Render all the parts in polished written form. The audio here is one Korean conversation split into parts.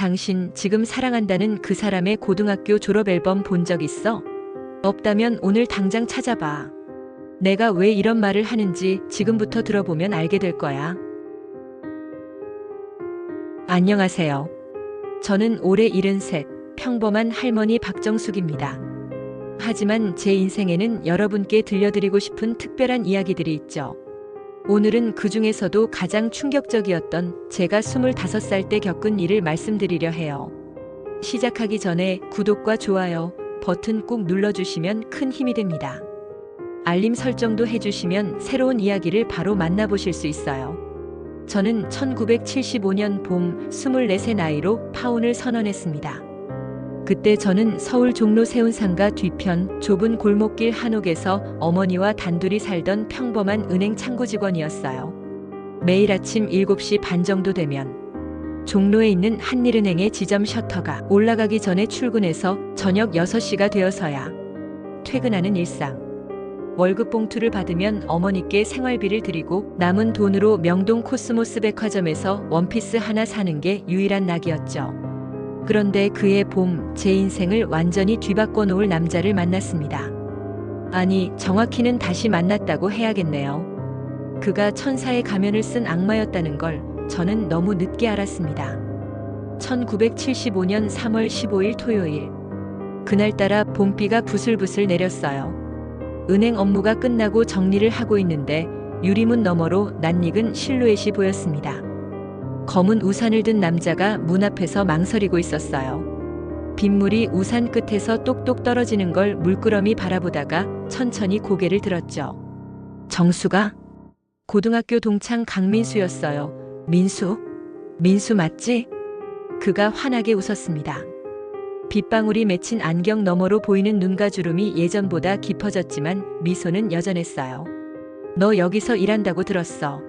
당신 지금 사랑한다는 그 사람의 고등학교 졸업 앨범 본 적 있어? 없다면 오늘 당장 찾아봐. 내가 왜 이런 말을 하는지 지금부터 들어보면 알게 될 거야. 안녕하세요. 저는 올해 73, 평범한 할머니 박정숙입니다. 하지만 제 인생에는 여러분께 들려드리고 싶은 특별한 이야기들이 있죠. 오늘은 그 중에서도 가장 충격적이었던 제가 25살 때 겪은 일을 말씀드리려 해요. 시작하기 전에 구독과 좋아요 버튼 꾹 눌러주시면 큰 힘이 됩니다. 알림 설정도 해주시면 새로운 이야기를 바로 만나보실 수 있어요. 저는 1975년 봄 24세 나이로 파혼을 선언했습니다. 그때 저는 서울 종로 세운상가 뒤편 좁은 골목길 한옥에서 어머니와 단둘이 살던 평범한 은행 창구 직원이었어요. 매일 아침 7시 반 정도 되면 종로에 있는 한일은행의 지점 셔터가 올라가기 전에 출근해서 저녁 6시가 되어서야 퇴근하는 일상. 월급 봉투를 받으면 어머니께 생활비를 드리고 남은 돈으로 명동 코스모스 백화점에서 원피스 하나 사는 게 유일한 낙이었죠. 그런데 그해 봄 제 인생을 완전히 뒤바꿔 놓을 남자를 만났습니다. 아니, 정확히는 다시 만났다고 해야겠네요. 그가 천사의 가면을 쓴 악마였다는 걸 저는 너무 늦게 알았습니다. 1975년 3월 15일 토요일. 그날따라 봄비가 부슬부슬 내렸어요. 은행 업무가 끝나고 정리를 하고 있는데 유리문 너머로 낯익은 실루엣이 보였습니다. 검은 우산을 든 남자가 문 앞에서 망설이고 있었어요. 빗물이 우산 끝에서 똑똑 떨어지는 걸 물끄러미 바라보다가 천천히 고개를 들었죠. 정수가? 고등학교 동창 강민수였어요. 민수? 민수 맞지? 그가 환하게 웃었습니다. 빗방울이 맺힌 안경 너머로 보이는 눈가 주름이 예전보다 깊어졌지만 미소는 여전했어요. 너 여기서 일한다고 들었어.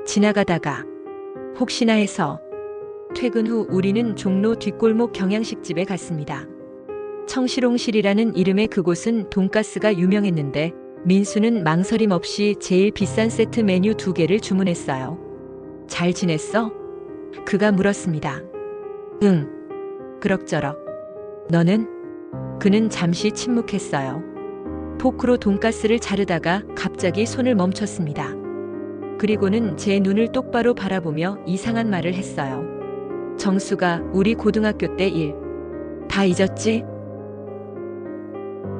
지나가다가 혹시나 해서. 퇴근 후 우리는 종로 뒷골목 경양식집에 갔습니다. 청실홍실이라는 이름의 그곳은 돈가스가 유명했는데 민수는 망설임 없이 제일 비싼 세트 메뉴 2개를 주문했어요. 잘 지냈어? 그가 물었습니다. 응. 그럭저럭. 너는? 그는 잠시 침묵했어요. 포크로 돈가스를 자르다가 갑자기 손을 멈췄습니다. 그리고는 제 눈을 똑바로 바라보며 이상한 말을 했어요. 정수가 우리 고등학교 때 일 다 잊었지?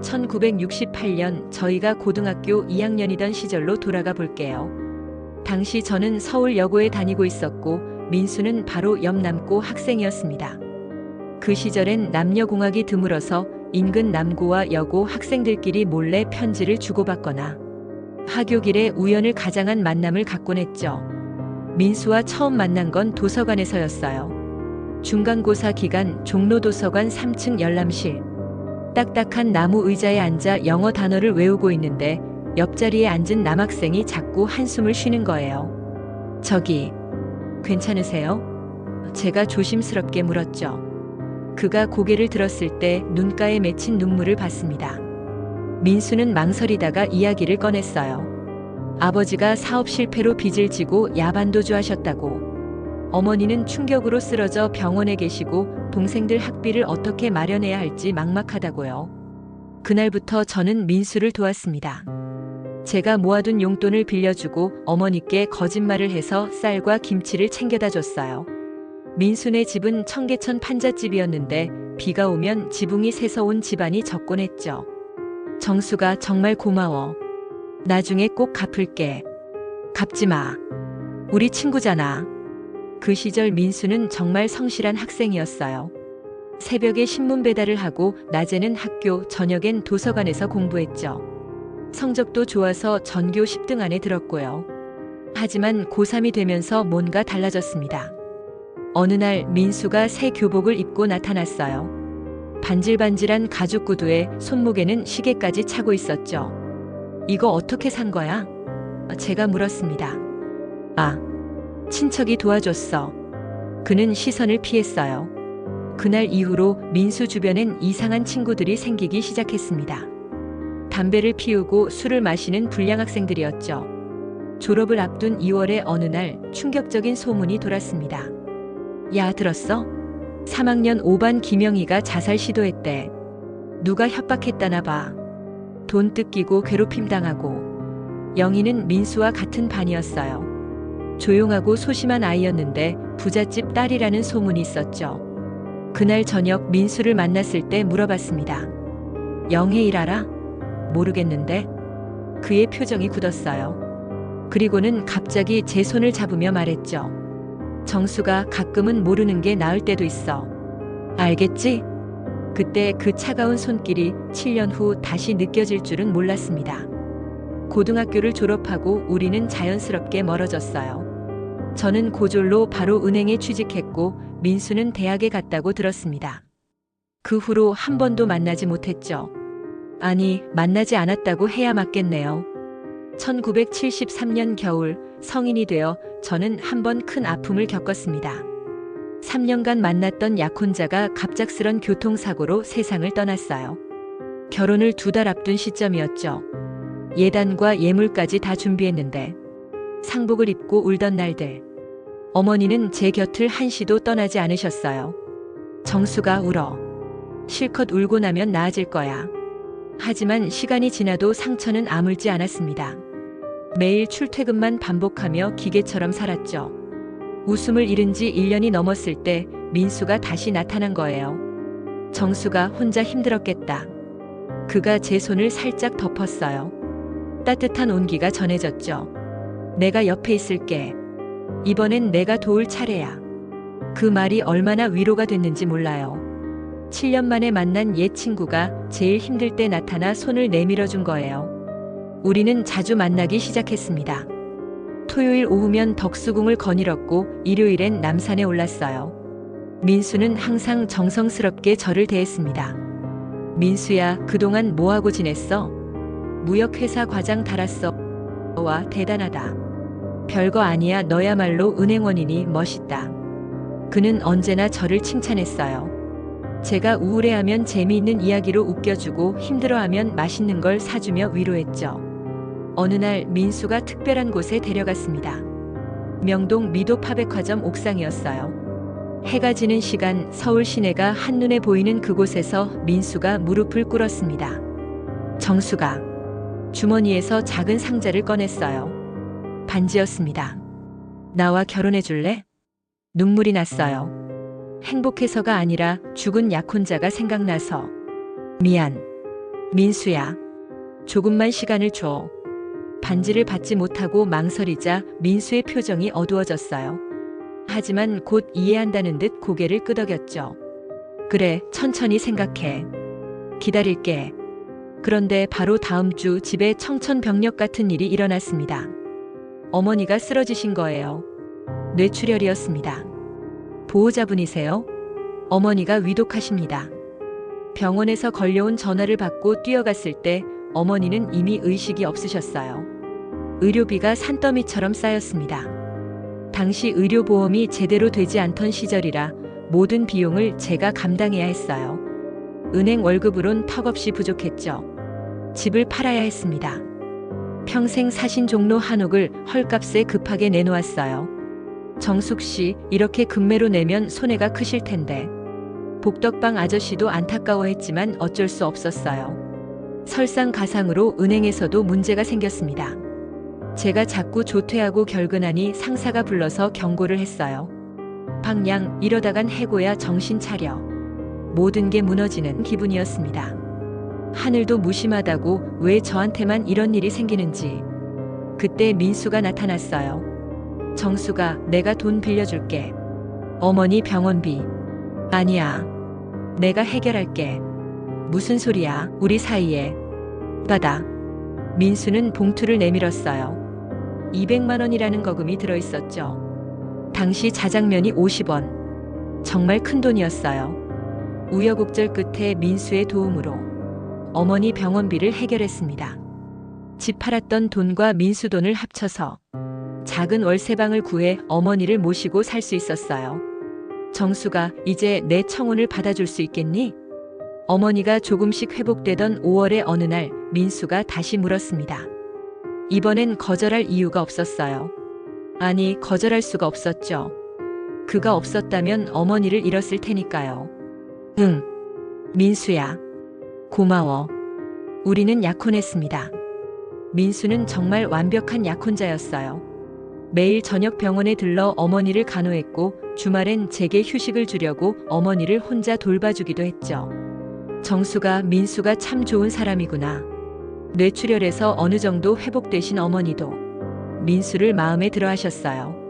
1968년 저희가 고등학교 2학년이던 시절로 돌아가 볼게요. 당시 저는 서울여고에 다니고 있었고 민수는 바로 옆 남고 학생이었습니다. 그 시절엔 남녀공학이 드물어서 인근 남고와 여고 학생들끼리 몰래 편지를 주고받거나 하교길에 우연을 가장한 만남을 갖곤 했죠. 민수와 처음 만난 건 도서관에서였어요. 중간고사 기간 종로 도서관 3층 열람실. 딱딱한 나무 의자에 앉아 영어 단어를 외우고 있는데 옆자리에 앉은 남학생이 자꾸 한숨을 쉬는 거예요. 저기, 괜찮으세요? 제가 조심스럽게 물었죠. 그가 고개를 들었을 때 눈가에 맺힌 눈물을 봤습니다. 민수는 망설이다가 이야기를 꺼냈어요. 아버지가 사업 실패로 빚을 지고 야반도주 하셨다고. 어머니는 충격으로 쓰러져 병원에 계시고 동생들 학비를 어떻게 마련해야 할지 막막하다고요. 그날부터 저는 민수를 도왔습니다. 제가 모아둔 용돈을 빌려주고 어머니께 거짓말을 해서 쌀과 김치를 챙겨다 줬어요. 민수네 집은 청계천 판잣집이었는데 비가 오면 지붕이 새서 온 집안이 적곤 했죠. 정수가 정말 고마워. 나중에 꼭 갚을게. 갚지 마. 우리 친구잖아. 그 시절 민수는 정말 성실한 학생이었어요. 새벽에 신문 배달을 하고 낮에는 학교, 저녁엔 도서관에서 공부했죠. 성적도 좋아서 전교 10등 안에 들었고요. 하지만 고3이 되면서 뭔가 달라졌습니다. 어느 날 민수가 새 교복을 입고 나타났어요. 반질반질한 가죽 구두에 손목에는 시계까지 차고 있었죠. 이거 어떻게 산 거야? 제가 물었습니다. 아, 친척이 도와줬어. 그는 시선을 피했어요. 그날 이후로 민수 주변엔 이상한 친구들이 생기기 시작했습니다. 담배를 피우고 술을 마시는 불량 학생들이었죠. 졸업을 앞둔 2월의 어느 날 충격적인 소문이 돌았습니다. 야, 들었어? 3학년 5반 김영희가 자살 시도했대. 누가 협박했다나 봐. 돈 뜯기고 괴롭힘 당하고. 영희는 민수와 같은 반이었어요. 조용하고 소심한 아이였는데 부잣집 딸이라는 소문이 있었죠. 그날 저녁 민수를 만났을 때 물어봤습니다. 영희 알아? 모르겠는데. 그의 표정이 굳었어요. 그리고는 갑자기 제 손을 잡으며 말했죠. 정수가 가끔은 모르는 게 나을 때도 있어. 알겠지? 그때 그 차가운 손길이 7년 후 다시 느껴질 줄은 몰랐습니다. 고등학교를 졸업하고 우리는 자연스럽게 멀어졌어요. 저는 고졸로 바로 은행에 취직했고 민수는 대학에 갔다고 들었습니다. 그 후로 한 번도 만나지 못했죠. 아니, 만나지 않았다고 해야 맞겠네요. 1973년 겨울 성인이 되어 저는 한 번 큰 아픔을 겪었습니다. 3년간 만났던 약혼자가 갑작스런 교통사고로 세상을 떠났어요. 결혼을 2달 앞둔 시점이었죠. 예단과 예물까지 다 준비했는데 상복을 입고 울던 날들. 어머니는 제 곁을 한시도 떠나지 않으셨어요. 정수가 울어. 실컷 울고 나면 나아질 거야. 하지만 시간이 지나도 상처는 아물지 않았습니다. 매일 출퇴근만 반복하며 기계처럼 살았죠. 웃음을 잃은 지 1년이 넘었을 때 민수가 다시 나타난 거예요. 정수가 혼자 힘들었겠다. 그가 제 손을 살짝 덮었어요. 따뜻한 온기가 전해졌죠. 내가 옆에 있을게. 이번엔 내가 도울 차례야. 그 말이 얼마나 위로가 됐는지 몰라요. 7년 만에 만난 옛 친구가 제일 힘들 때 나타나 손을 내밀어 준 거예요. 우리는 자주 만나기 시작했습니다. 토요일 오후면 덕수궁을 거닐었고 일요일엔 남산에 올랐어요. 민수는 항상 정성스럽게 저를 대했습니다. 민수야, 그동안 뭐하고 지냈어? 무역회사 과장 달았어. 와, 대단하다. 별거 아니야. 너야말로 은행원이니 멋있다. 그는 언제나 저를 칭찬했어요. 제가 우울해하면 재미있는 이야기로 웃겨주고 힘들어하면 맛있는 걸 사주며 위로했죠. 어느 날 민수가 특별한 곳에 데려갔습니다. 명동 미도파백화점 옥상이었어요. 해가 지는 시간 서울 시내가 한눈에 보이는 그곳에서 민수가 무릎을 꿇었습니다. 정수가 주머니에서 작은 상자를 꺼냈어요. 반지였습니다. 나와 결혼해 줄래? 눈물이 났어요. 행복해서가 아니라 죽은 약혼자가 생각나서. 미안. 민수야. 조금만 시간을 줘. 반지를 받지 못하고 망설이자 민수의 표정이 어두워졌어요. 하지만 곧 이해한다는 듯 고개를 끄덕였죠. 그래, 천천히 생각해. 기다릴게. 그런데 바로 다음 주 집에 청천벽력 같은 일이 일어났습니다. 어머니가 쓰러지신 거예요. 뇌출혈이었습니다. 보호자분이세요? 어머니가 위독하십니다. 병원에서 걸려온 전화를 받고 뛰어갔을 때 어머니는 이미 의식이 없으셨어요. 의료비가 산더미처럼 쌓였습니다. 당시 의료보험이 제대로 되지 않던 시절이라 모든 비용을 제가 감당해야 했어요. 은행 월급으론 턱없이 부족했죠. 집을 팔아야 했습니다. 평생 사신 종로 한옥을 헐값에 급하게 내놓았어요. 정숙 씨, 이렇게 금매로 내면 손해가 크실 텐데. 복덕방 아저씨도 안타까워했지만 어쩔 수 없었어요. 설상가상으로 은행에서도 문제가 생겼습니다. 제가 자꾸 조퇴하고 결근하니 상사가 불러서 경고를 했어요. 방양, 이러다간 해고야. 정신 차려. 모든 게 무너지는 기분이었습니다. 하늘도 무심하다고 왜 저한테만 이런 일이 생기는지. 그때 민수가 나타났어요. 정수가, 내가 돈 빌려줄게. 어머니 병원비. 아니야. 내가 해결할게. 무슨 소리야, 우리 사이에. 받아. 민수는 봉투를 내밀었어요. 200만 원이라는 거금이 들어있었죠. 당시 자장면이 50원. 정말 큰 돈이었어요. 우여곡절 끝에 민수의 도움으로 어머니 병원비를 해결했습니다. 집 팔았던 돈과 민수 돈을 합쳐서 작은 월세방을 구해 어머니를 모시고 살 수 있었어요. 정수가, 이제 내 청혼을 받아줄 수 있겠니? 어머니가 조금씩 회복되던 5월의 어느 날 민수가 다시 물었습니다. 이번엔 거절할 이유가 없었어요. 아니, 거절할 수가 없었죠. 그가 없었다면 어머니를 잃었을 테니까요. 응, 민수야. 고마워. 우리는 약혼했습니다. 민수는 정말 완벽한 약혼자였어요. 매일 저녁 병원에 들러 어머니를 간호했고 주말엔 제게 휴식을 주려고 어머니를 혼자 돌봐주기도 했죠. 정수가 민수가 참 좋은 사람이구나. 뇌출혈에서 어느 정도 회복되신 어머니도 민수를 마음에 들어 하셨어요.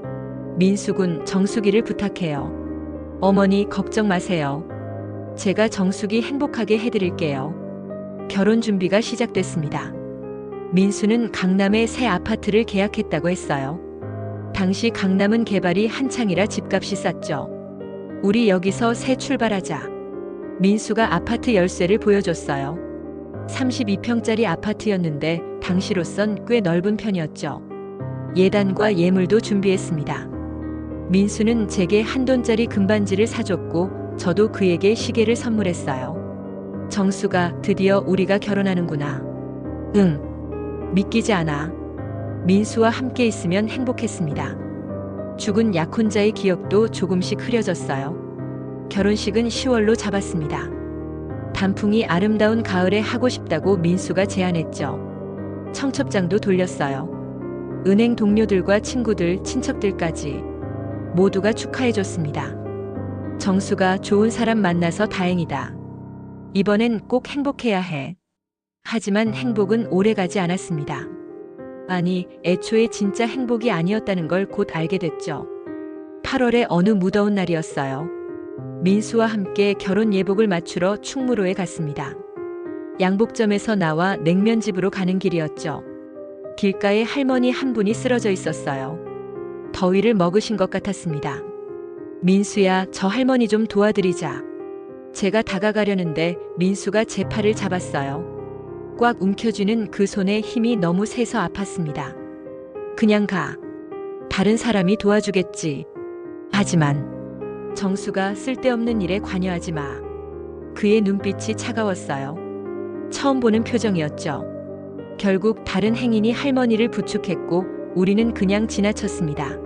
민수군, 정수기를 부탁해요. 어머니 걱정 마세요. 제가 정수기 행복하게 해드릴게요. 결혼 준비가 시작됐습니다. 민수는 강남에 새 아파트를 계약했다고 했어요. 당시 강남은 개발이 한창이라 집값이 쌌죠. 우리 여기서 새 출발하자. 민수가 아파트 열쇠를 보여줬어요. 32평짜리 아파트였는데 당시로선 꽤 넓은 편이었죠. 예단과 예물도 준비했습니다. 민수는 제게 $1 금반지를 사줬고 저도 그에게 시계를 선물했어요. 정수가, 드디어 우리가 결혼하는구나. 응, 믿기지 않아. 민수와 함께 있으면 행복했습니다. 죽은 약혼자의 기억도 조금씩 흐려졌어요. 결혼식은 10월로 잡았습니다. 단풍이 아름다운 가을에 하고 싶다고 민수가 제안했죠. 청첩장도 돌렸어요. 은행 동료들과 친구들, 친척들까지 모두가 축하해줬습니다. 정수가, 좋은 사람 만나서 다행이다. 이번엔 꼭 행복해야 해. 하지만 행복은 오래가지 않았습니다. 아니, 애초에 진짜 행복이 아니었다는 걸 곧 알게 됐죠. 8월의 어느 무더운 날이었어요. 민수와 함께 결혼 예복을 맞추러 충무로에 갔습니다. 양복점에서 나와 냉면집으로 가는 길이었죠. 길가에 할머니 한 분이 쓰러져 있었어요. 더위를 먹으신 것 같았습니다. 민수야, 저 할머니 좀 도와드리자. 제가 다가가려는데 민수가 제 팔을 잡았어요. 꽉 움켜쥐는 그 손에 힘이 너무 세서 아팠습니다. 그냥 가. 다른 사람이 도와주겠지. 하지만 정수가, 쓸데없는 일에 관여하지 마. 그의 눈빛이 차가웠어요. 처음 보는 표정이었죠. 결국 다른 행인이 할머니를 부축했고 우리는 그냥 지나쳤습니다.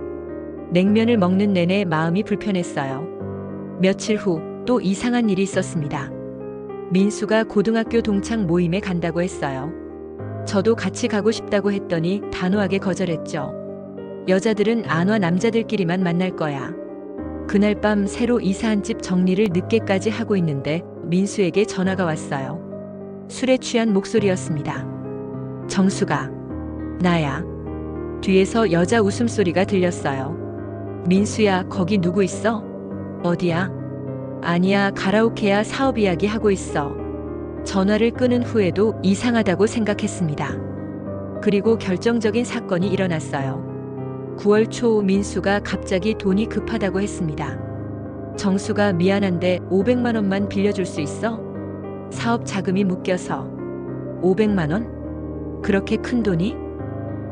냉면을 먹는 내내 마음이 불편했어요. 며칠 후 또 이상한 일이 있었습니다. 민수가 고등학교 동창 모임에 간다고 했어요. 저도 같이 가고 싶다고 했더니 단호하게 거절했죠. 여자들은 안 와, 남자들끼리만 만날 거야. 그날 밤 새로 이사한 집 정리를 늦게까지 하고 있는데 민수에게 전화가 왔어요. 술에 취한 목소리였습니다. 정수가, 나야. 뒤에서 여자 웃음소리가 들렸어요. 민수야, 거기 누구 있어? 어디야? 아니야, 가라오케야, 사업 이야기 하고 있어. 전화를 끊은 후에도 이상하다고 생각했습니다. 그리고 결정적인 사건이 일어났어요. 9월 초 민수가 갑자기 돈이 급하다고 했습니다. 정수가, 미안한데 500만 원만 빌려줄 수 있어? 사업 자금이 묶여서. 500만 원? 그렇게 큰 돈이?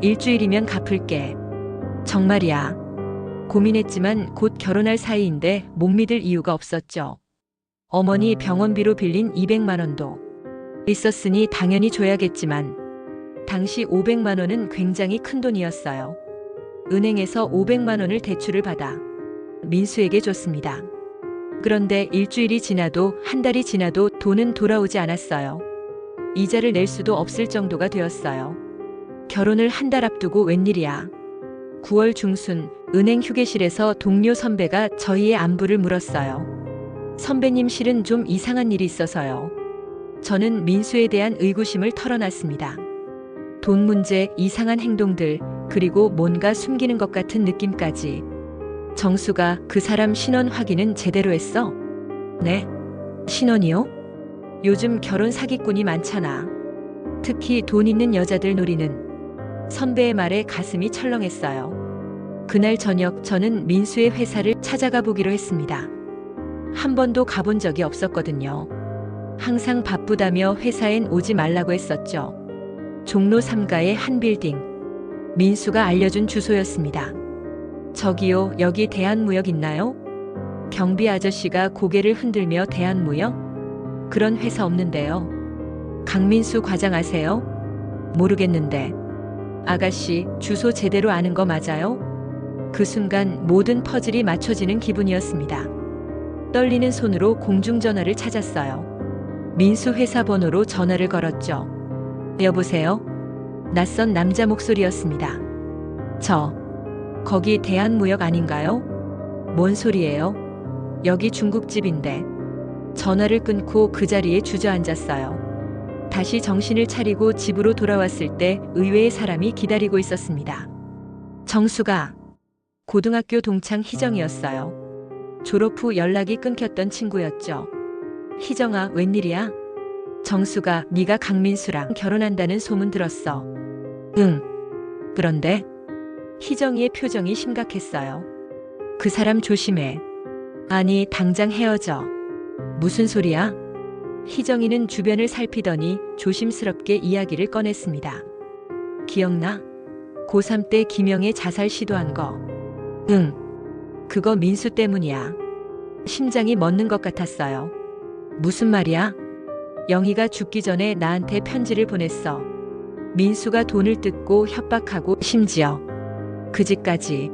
일주일이면 갚을게. 정말이야. 고민했지만 곧 결혼할 사이인데 못 믿을 이유가 없었죠. 어머니 병원비로 빌린 200만 원도 있었으니 당연히 줘야겠지만 당시 500만 원은 굉장히 큰 돈이었어요. 은행에서 500만 원을 대출을 받아 민수에게 줬습니다. 그런데 일주일이 지나도 한 달이 지나도 돈은 돌아오지 않았어요. 이자를 낼 수도 없을 정도가 되었어요. 결혼을 한 달 앞두고 웬일이야. 9월 중순 은행 휴게실에서 동료 선배가 저희의 안부를 물었어요. 선배님, 실은 좀 이상한 일이 있어서요. 저는 민수에 대한 의구심을 털어놨습니다. 돈 문제, 이상한 행동들, 그리고 뭔가 숨기는 것 같은 느낌까지. 정수가, 그 사람 신원 확인은 제대로 했어? 네. 신원이요? 요즘 결혼 사기꾼이 많잖아. 특히 돈 있는 여자들 노리는. 선배의 말에 가슴이 철렁했어요. 그날 저녁 저는 민수의 회사를 찾아가 보기로 했습니다. 한 번도 가본 적이 없었거든요. 항상 바쁘다며 회사엔 오지 말라고 했었죠. 종로 3가의 한 빌딩. 민수가 알려준 주소였습니다. 저기요, 여기 대한무역 있나요? 경비 아저씨가 고개를 흔들며 대한무역? 그런 회사 없는데요. 강민수 과장 아세요? 모르겠는데. 아가씨, 주소 제대로 아는 거 맞아요? 그 순간 모든 퍼즐이 맞춰지는 기분이었습니다. 떨리는 손으로 공중전화를 찾았어요. 민수 회사 번호로 전화를 걸었죠. 여보세요? 낯선 남자 목소리였습니다. 거기 대한무역 아닌가요? 뭔 소리예요? 여기 중국집인데. 전화를 끊고 그 자리에 주저앉았어요. 다시 정신을 차리고 집으로 돌아왔을 때 의외의 사람이 기다리고 있었습니다. 정수가 고등학교 동창 희정이었어요. 졸업 후 연락이 끊겼던 친구였죠. 희정아, 웬일이야? 정수가 네가 강민수랑 결혼한다는 소문 들었어. 응. 그런데? 희정이의 표정이 심각했어요. 그 사람 조심해. 아니, 당장 헤어져. 무슨 소리야? 희정이는 주변을 살피더니 조심스럽게 이야기를 꺼냈습니다. 기억나? 고3 때 김영애 자살 시도한 거. 응. 그거 민수 때문이야. 심장이 멎는 것 같았어요. 무슨 말이야? 영희가 죽기 전에 나한테 편지를 보냈어. 민수가 돈을 뜯고 협박하고 심지어 그 집까지.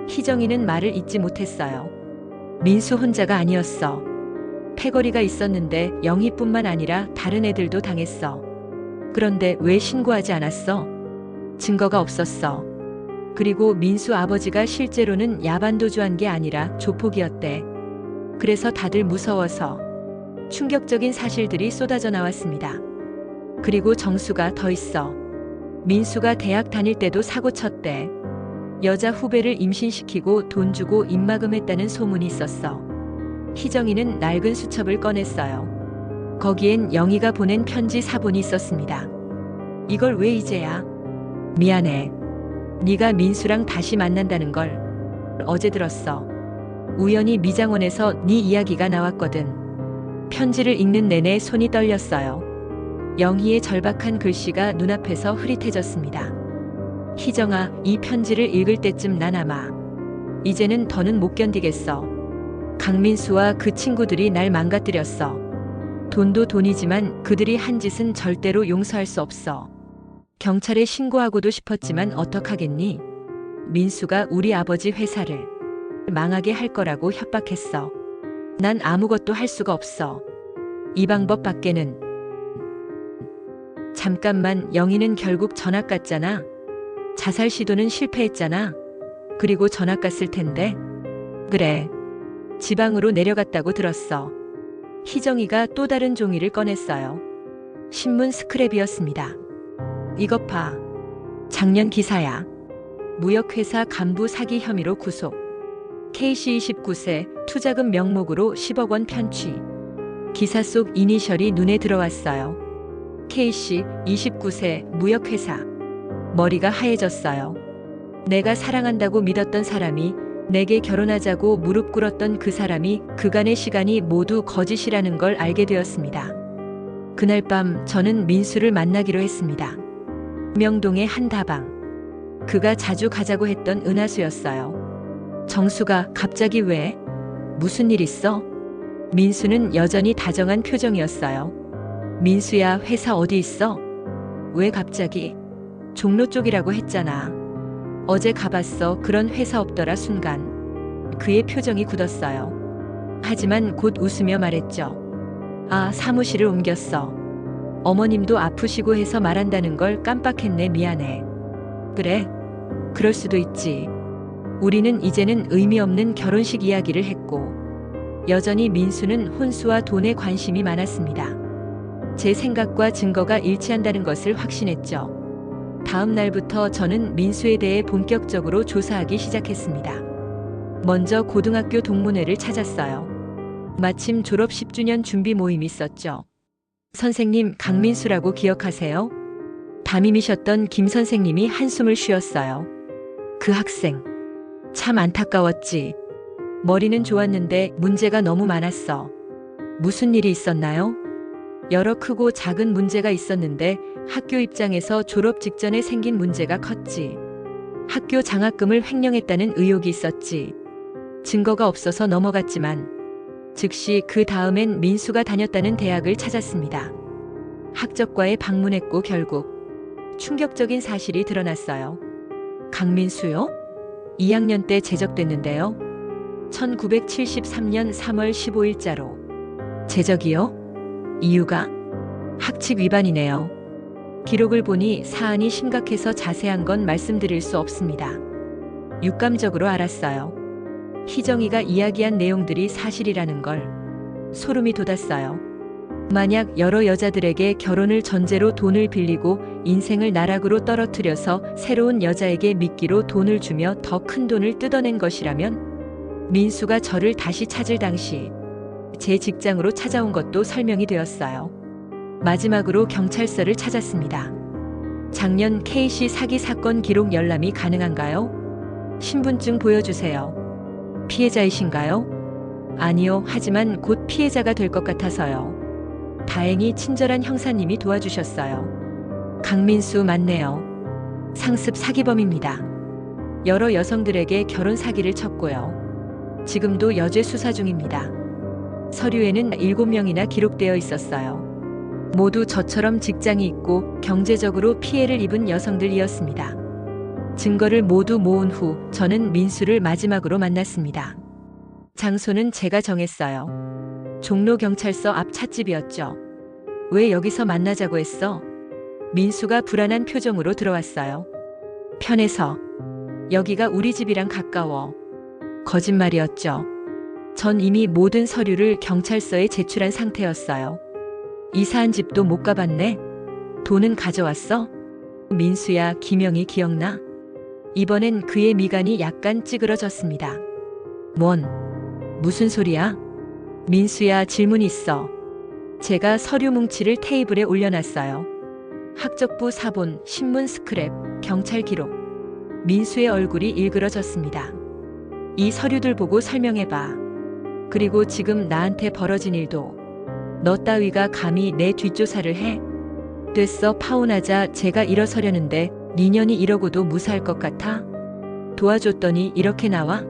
희정이는 말을 잇지 못했어요. 민수 혼자가 아니었어. 패거리가 있었는데 영희뿐만 아니라 다른 애들도 당했어. 그런데 왜 신고하지 않았어? 증거가 없었어. 그리고 민수 아버지가 실제로는 야반도주한 게 아니라 조폭이었대. 그래서 다들 무서워서. 충격적인 사실들이 쏟아져 나왔습니다. 그리고 정수가 더 있어. 민수가 대학 다닐 때도 사고 쳤대. 여자 후배를 임신시키고 돈 주고 입막음했다는 소문이 있었어. 희정이는 낡은 수첩을 꺼냈어요. 거기엔 영희가 보낸 편지 사본이 있었습니다. 이걸 왜 이제야? 미안해. 네가 민수랑 다시 만난다는 걸 어제 들었어. 우연히 미장원에서 네 이야기가 나왔거든. 편지를 읽는 내내 손이 떨렸어요. 영희의 절박한 글씨가 눈앞에서 흐릿해졌습니다. 희정아, 이 편지를 읽을 때쯤 난 아마 이제는 더는 못 견디겠어. 강민수와 그 친구들이 날 망가뜨렸어. 돈도 돈이지만 그들이 한 짓은 절대로 용서할 수 없어. 경찰에 신고하고도 싶었지만 어떡하겠니? 민수가 우리 아버지 회사를 망하게 할 거라고 협박했어. 난 아무것도 할 수가 없어. 이 방법밖에는. 잠깐만, 영희는 결국 전학 갔잖아. 자살 시도는 실패했잖아. 그리고 전학 갔을 텐데. 그래. 지방으로 내려갔다고 들었어. 희정이가 또 다른 종이를 꺼냈어요. 신문 스크랩이었습니다. 이것 봐. 작년 기사야. 무역회사 간부 사기 혐의로 구속. K씨 29세, 투자금 명목으로 10억 원 편취. 기사 속 이니셜이 눈에 들어왔어요. K씨 29세, 무역회사. 머리가 하얘졌어요. 내가 사랑한다고 믿었던 사람이, 내게 결혼하자고 무릎 꿇었던 그 사람이 그간의 시간이 모두 거짓이라는 걸 알게 되었습니다. 그날 밤 저는 민수를 만나기로 했습니다. 명동의 한 다방. 그가 자주 가자고 했던 은하수였어요. 정수가 갑자기 왜? 무슨 일 있어? 민수는 여전히 다정한 표정이었어요. 민수야, 회사 어디 있어? 왜 갑자기? 종로 쪽이라고 했잖아. 어제 가봤어. 그런 회사 없더라. 순간 그의 표정이 굳었어요. 하지만 곧 웃으며 말했죠. 아, 사무실을 옮겼어. 어머님도 아프시고 해서 말한다는 걸 깜빡했네. 미안해. 그래? 그럴 수도 있지. 우리는 이제는 의미 없는 결혼식 이야기를 했고, 여전히 민수는 혼수와 돈에 관심이 많았습니다. 제 생각과 증거가 일치한다는 것을 확신했죠. 다음 날부터 저는 민수에 대해 본격적으로 조사하기 시작했습니다. 먼저 고등학교 동문회를 찾았어요. 마침 졸업 10주년 준비 모임이 있었죠. 선생님, 강민수라고 기억하세요? 담임이셨던 김 선생님이 한숨을 쉬었어요. 그 학생 참 안타까웠지. 머리는 좋았는데 문제가 너무 많았어. 무슨 일이 있었나요? 여러 크고 작은 문제가 있었는데 학교 입장에서 졸업 직전에 생긴 문제가 컸지. 학교 장학금을 횡령했다는 의혹이 있었지. 증거가 없어서 넘어갔지만 즉시 그 다음엔 민수가 다녔다는 대학을 찾았습니다. 학적과에 방문했고 결국 충격적인 사실이 드러났어요. 강민수요? 2학년 때 제적됐는데요. 1973년 3월 15일자로. 제적이요? 이유가? 학칙 위반이네요. 기록을 보니 사안이 심각해서 자세한 건 말씀드릴 수 없습니다. 육감적으로 알았어요. 희정이가 이야기한 내용들이 사실이라는 걸. 소름이 돋았어요. 만약 여러 여자들에게 결혼을 전제로 돈을 빌리고 인생을 나락으로 떨어뜨려서 새로운 여자에게 미끼로 돈을 주며 더 큰 돈을 뜯어낸 것이라면 민수가 저를 다시 찾을 당시 제 직장으로 찾아온 것도 설명이 되었어요. 마지막으로 경찰서를 찾았습니다. 작년 K씨 사기 사건 기록 열람이 가능한가요? 신분증 보여주세요. 피해자이신가요? 아니요. 하지만 곧 피해자가 될 것 같아서요. 다행히 친절한 형사님이 도와주셨어요. 강민수 맞네요. 상습 사기범입니다. 여러 여성들에게 결혼 사기를 쳤고요. 지금도 여죄 수사 중입니다. 서류에는 7명이나 기록되어 있었어요. 모두 저처럼 직장이 있고 경제적으로 피해를 입은 여성들이었습니다. 증거를 모두 모은 후 저는 민수를 마지막으로 만났습니다. 장소는 제가 정했어요. 종로경찰서 앞 찻집이었죠. 왜 여기서 만나자고 했어? 민수가 불안한 표정으로 들어왔어요. 편해서. 여기가 우리 집이랑 가까워. 거짓말이었죠. 전 이미 모든 서류를 경찰서에 제출한 상태였어요. 이사한 집도 못 가봤네. 돈은 가져왔어? 민수야, 기명이 기억나? 이번엔 그의 미간이 약간 찌그러졌습니다. 무슨 소리야? 민수야, 질문 있어. 제가 서류 뭉치를 테이블에 올려놨어요. 학적부 사본, 신문 스크랩, 경찰 기록. 민수의 얼굴이 일그러졌습니다. 이 서류들 보고 설명해봐. 그리고 지금 나한테 벌어진 일도. 너 따위가 감히 내 뒷조사를 해? 됐어, 파혼하자. 제가 일어서려는데 니년이 이러고도 무사할 것 같아? 도와줬더니 이렇게 나와?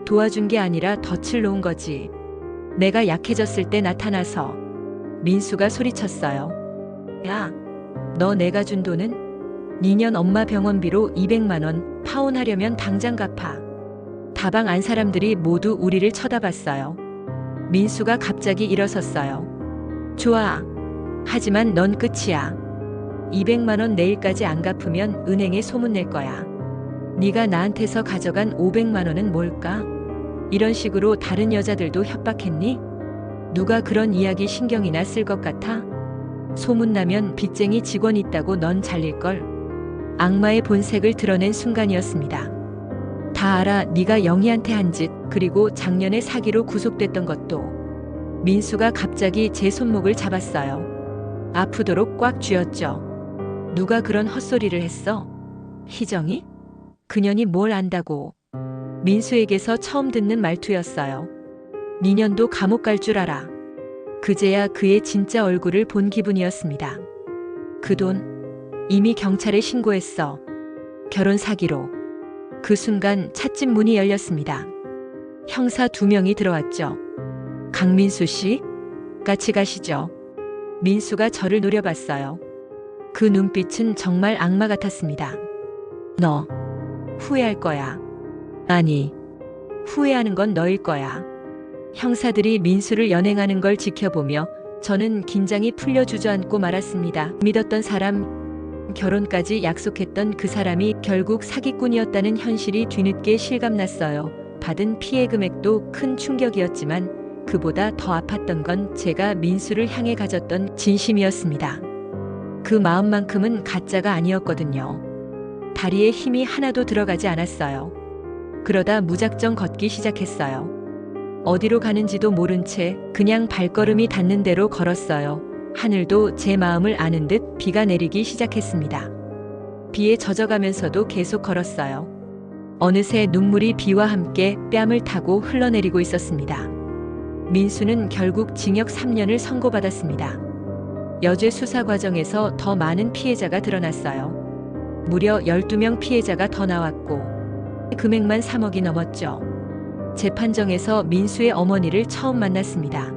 도와준 게 아니라 덫을 놓은 거지. 내가 약해졌을 때 나타나서. 민수가 소리쳤어요. 야, 너 내가 준 돈은? 니년 엄마 병원비로 200만 원, 파혼하려면 당장 갚아. 다방 안 사람들이 모두 우리를 쳐다봤어요. 민수가 갑자기 일어섰어요. 좋아. 하지만 넌 끝이야. 200만 원 내일까지 안 갚으면 은행에 소문낼 거야. 네가 나한테서 가져간 500만 원은 뭘까? 이런 식으로 다른 여자들도 협박했니? 누가 그런 이야기 신경이나 쓸 것 같아? 소문나면 빚쟁이 직원 있다고 넌 잘릴걸. 악마의 본색을 드러낸 순간이었습니다. 다 알아. 네가 영희한테 한 짓, 그리고 작년에 사기로 구속됐던 것도. 민수가 갑자기 제 손목을 잡았어요. 아프도록 꽉 쥐었죠. 누가 그런 헛소리를 했어? 희정이? 그년이 뭘 안다고. 민수에게서 처음 듣는 말투였어요. 니년도 감옥 갈 줄 알아. 그제야 그의 진짜 얼굴을 본 기분이었습니다. 그 돈 이미 경찰에 신고했어. 결혼 사기로. 그 순간 찻집 문이 열렸습니다. 형사 2명이 들어왔죠. 강민수 씨? 같이 가시죠. 민수가 저를 노려봤어요. 그 눈빛은 정말 악마 같았습니다. 너 후회할 거야. 아니, 후회하는 건 너일 거야. 형사들이 민수를 연행하는 걸 지켜보며 저는 긴장이 풀려 주저앉고 말았습니다. 믿었던 사람, 결혼까지 약속했던 그 사람이 결국 사기꾼이었다는 현실이 뒤늦게 실감났어요. 받은 피해 금액도 큰 충격이었지만 그보다 더 아팠던 건 제가 민수를 향해 가졌던 진심이었습니다. 그 마음만큼은 가짜가 아니었거든요. 다리에 힘이 하나도 들어가지 않았어요. 그러다 무작정 걷기 시작했어요. 어디로 가는지도 모른 채 그냥 발걸음이 닿는 대로 걸었어요. 하늘도 제 마음을 아는 듯 비가 내리기 시작했습니다. 비에 젖어가면서도 계속 걸었어요. 어느새 눈물이 비와 함께 뺨을 타고 흘러내리고 있었습니다. 민수는 결국 징역 3년을 선고받았습니다. 여죄 수사 과정에서 더 많은 피해자가 드러났어요. 무려 12명 피해자가 더 나왔고 금액만 3억이 넘었죠. 재판정에서 민수의 어머니를 처음 만났습니다.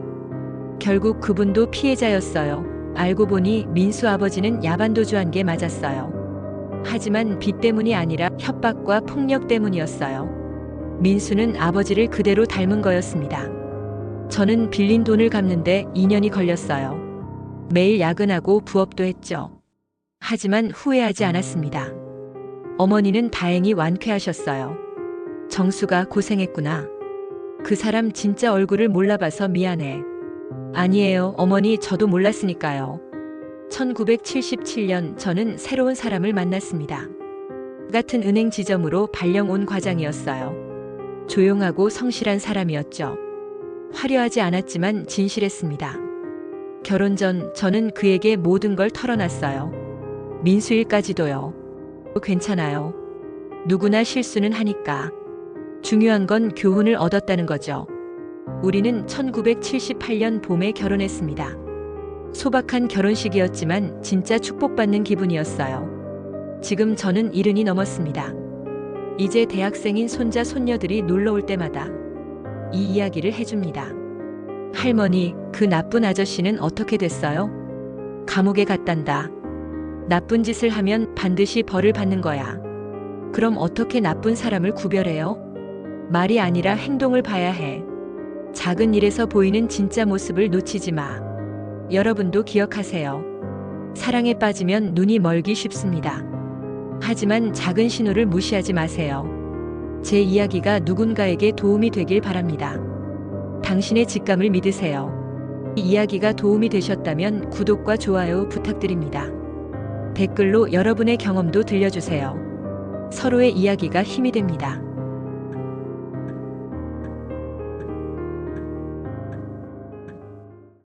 결국 그분도 피해자였어요. 알고 보니 민수 아버지는 야반도주한 게 맞았어요. 하지만 빚 때문이 아니라 협박과 폭력 때문이었어요. 민수는 아버지를 그대로 닮은 거였습니다. 저는 빌린 돈을 갚는데 2년이 걸렸어요. 매일 야근하고 부업도 했죠. 하지만 후회하지 않았습니다. 어머니는 다행히 완쾌하셨어요. 정수가 고생했구나. 그 사람 진짜 얼굴을 몰라봐서 미안해. 아니에요, 어머니, 저도 몰랐으니까요. 1977년 저는 새로운 사람을 만났습니다. 같은 은행 지점으로 발령 온 과장이었어요. 조용하고 성실한 사람이었죠. 화려하지 않았지만 진실했습니다. 결혼 전 저는 그에게 모든 걸 털어놨어요. 민수 일까지도요. 괜찮아요. 누구나 실수는 하니까. 중요한 건 교훈을 얻었다는 거죠. 우리는 1978년 봄에 결혼했습니다. 소박한 결혼식이었지만 진짜 축복받는 기분이었어요. 지금 저는 70이 넘었습니다. 이제 대학생인 손자 손녀들이 놀러 올 때마다 이 이야기를 해줍니다. 할머니, 그 나쁜 아저씨는 어떻게 됐어요? 감옥에 갔단다. 나쁜 짓을 하면 반드시 벌을 받는 거야. 그럼 어떻게 나쁜 사람을 구별해요? 말이 아니라 행동을 봐야 해. 작은 일에서 보이는 진짜 모습을 놓치지 마. 여러분도 기억하세요. 사랑에 빠지면 눈이 멀기 쉽습니다. 하지만 작은 신호를 무시하지 마세요. 제 이야기가 누군가에게 도움이 되길 바랍니다. 당신의 직감을 믿으세요. 이 이야기가 도움이 되셨다면 구독과 좋아요 부탁드립니다. 댓글로 여러분의 경험도 들려주세요. 서로의 이야기가 힘이 됩니다.